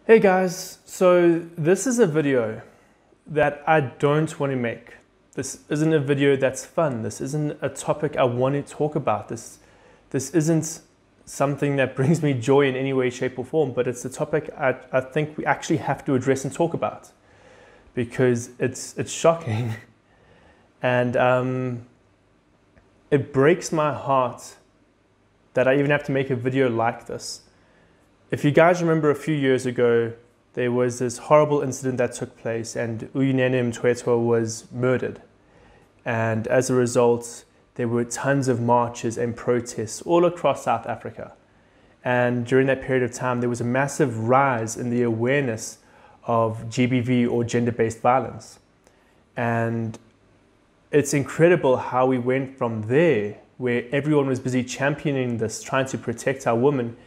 Hey guys, so this is a video that I don't want to make. This isn't a video that's fun. This isn't a topic I want to talk about. This isn't something that brings me joy in any way, shape or form, but it's a topic I think we actually have to address and talk about because it's shocking and it breaks my heart that I even have to make a video like this. If you guys remember a few years ago, there was this horrible incident that took place and Uyinene Mthethwa was murdered. And as a result, there were tons of marches and protests all across South Africa. And during that period of time, there was a massive rise in the awareness of GBV or gender-based violence. And it's incredible how we went from there, where everyone was busy championing this, trying to protect our women,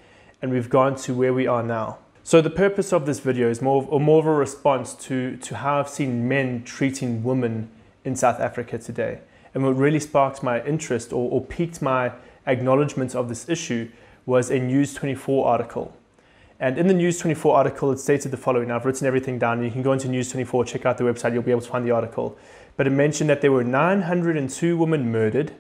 and we've gone to where we are now. So the purpose of this video is more of a response to how I've seen men treating women in South Africa today. And what really sparked my interest or piqued my acknowledgement of this issue was a News 24 article. And in the News 24 article, it stated the following. I've written everything down. You can go into News 24, check out the website, you'll be able to find the article. But it mentioned that there were 902 women murdered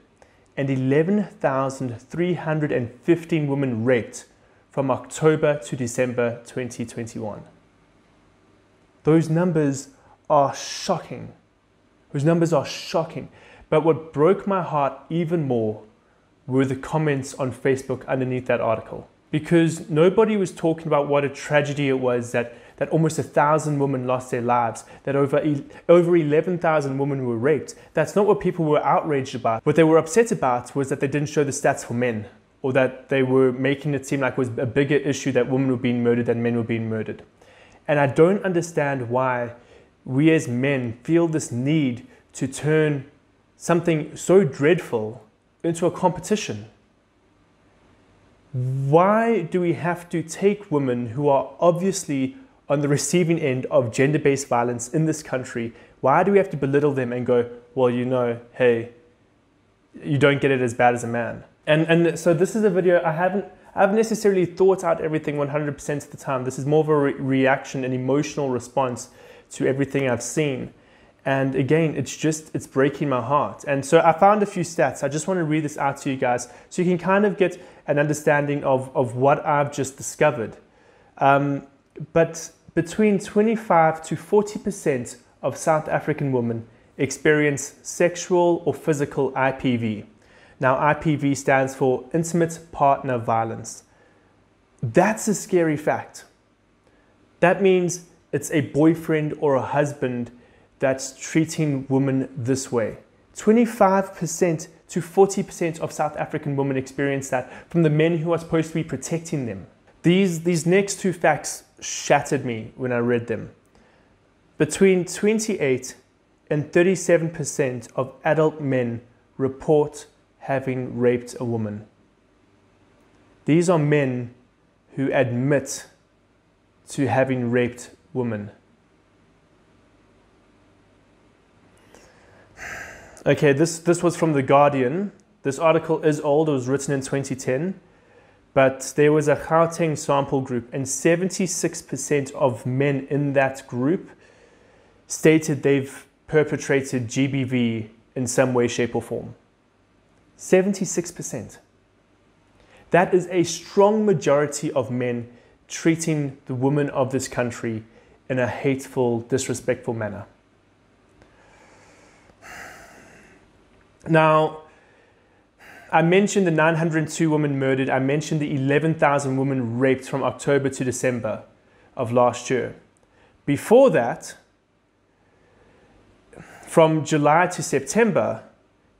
and 11,315 women raped from October to December 2021. Those numbers are shocking. Those numbers are shocking. But what broke my heart even more were the comments on Facebook underneath that article. Because nobody was talking about what a tragedy it was that almost 1,000 women lost their lives, that over 11,000 women were raped. That's not what people were outraged about. What they were upset about was that they didn't show the stats for men, or that they were making it seem like it was a bigger issue that women were being murdered than men were being murdered. And I don't understand why we as men feel this need to turn something so dreadful into a competition. Why do we have to take women who are obviously on the receiving end of gender-based violence in this country? Why do we have to belittle them and go, well, you know, hey, you don't get it as bad as a man? And so this is a video I haven't necessarily thought out everything 100% of the time. This is more of a reaction, an emotional response to everything I've seen. And again, it's breaking my heart. And so I found a few stats. I just want to read this out to you guys so you can kind of get an understanding of what I've just discovered. But between 25 to 40% of South African women experience sexual or physical IPV. Now, IPV stands for intimate partner violence. That's a scary fact. That means it's a boyfriend or a husband that's treating women this way. 25% to 40% of South African women experience that from the men who are supposed to be protecting them. These next two facts shattered me when I read them. Between 28 and 37% of adult men report having raped a woman. These are men who admit to having raped women. Okay, this was from The Guardian. This article is old, it was written in 2010, but there was a Gauteng sample group and 76% of men in that group stated they've perpetrated GBV in some way, shape or form. 76%. That is a strong majority of men treating the women of this country in a hateful, disrespectful manner. Now, I mentioned the 902 women murdered. I mentioned the 11,000 women raped from October to December of last year. Before that, from July to September,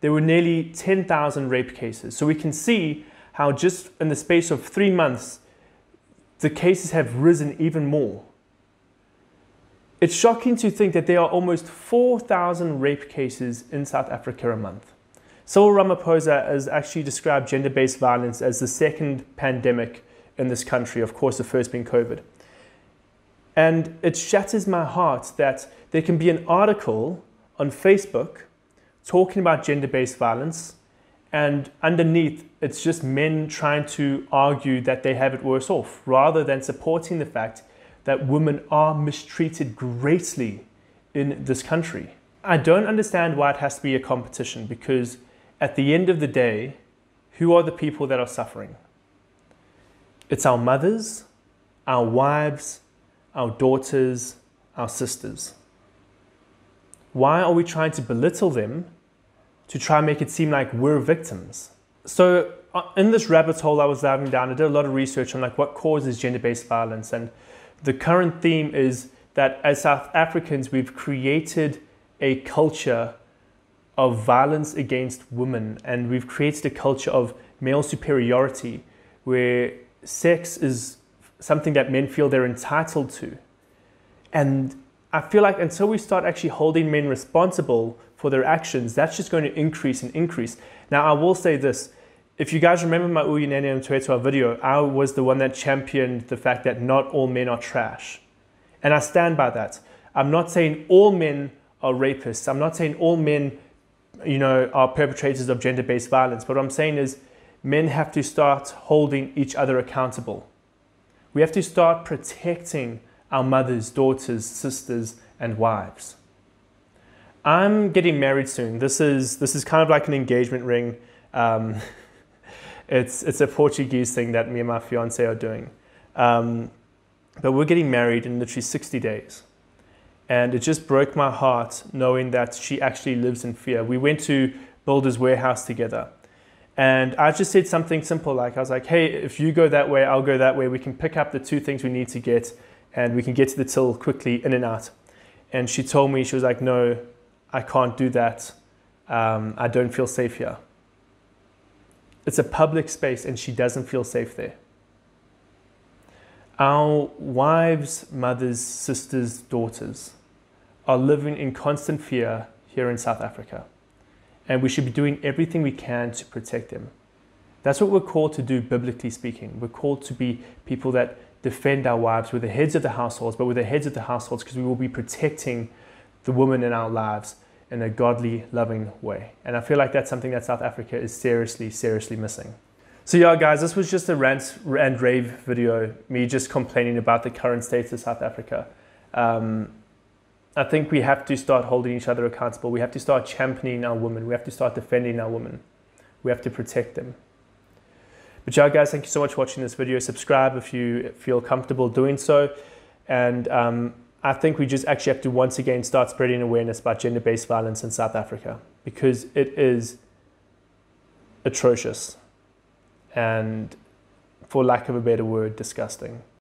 there were nearly 10,000 rape cases. So we can see how just in the space of 3 months, the cases have risen even more. It's shocking to think that there are almost 4,000 rape cases in South Africa a month. Cyril Ramaphosa has actually described gender-based violence as the second pandemic in this country, of course the first being COVID. And it shatters my heart that there can be an article on Facebook talking about gender-based violence, and underneath it's just men trying to argue that they have it worse off, rather than supporting the fact that women are mistreated greatly in this country. I don't understand why it has to be a competition, because at the end of the day, who are the people that are suffering? It's our mothers, our wives, our daughters, our sisters. Why are we trying to belittle them to try and make it seem like we're victims? So in this rabbit hole I was diving down, I did a lot of research on like what causes gender-based violence, and the current theme is that as South Africans, we've created a culture of violence against women, and we've created a culture of male superiority where sex is something that men feel they're entitled to. And I feel like until we start actually holding men responsible for their actions, that's just going to increase and increase. Now, I will say this. If you guys remember my Uyinene and Tuetua video, I was the one that championed the fact that not all men are trash. And I stand by that. I'm not saying all men are rapists. I'm not saying all men, are perpetrators of gender-based violence. But what I'm saying is men have to start holding each other accountable. We have to start protecting our mothers, daughters, sisters, and wives. I'm getting married soon. This is kind of like an engagement ring. It's a Portuguese thing that me and my fiance are doing. But we're getting married in literally 60 days. And it just broke my heart knowing that she actually lives in fear. We went to Builder's Warehouse together. And I just said something simple, like I was like, hey, if you go that way, I'll go that way. We can pick up the two things we need to get, and we can get to the till quickly, in and out. And she told me, she was like, no, I can't do that. I don't feel safe here. It's a public space and she doesn't feel safe there. Our wives, mothers, sisters, daughters are living in constant fear here in South Africa. And we should be doing everything we can to protect them. That's what we're called to do, biblically speaking. We're called to be people that defend our wives. We're the heads of the households, but we're the heads of the households because we will be protecting the women in our lives in a godly, loving way. And I feel like that's something that South Africa is seriously, seriously missing. So yeah, guys, this was just a rant and rave video, me just complaining about the current state of South Africa. I think we have to start holding each other accountable. We have to start championing our women. We have to start defending our women. We have to protect them. But yeah, guys, thank you so much for watching this video. Subscribe if you feel comfortable doing so. And I think we just actually have to once again start spreading awareness about gender-based violence in South Africa, because it is atrocious and, for lack of a better word, disgusting.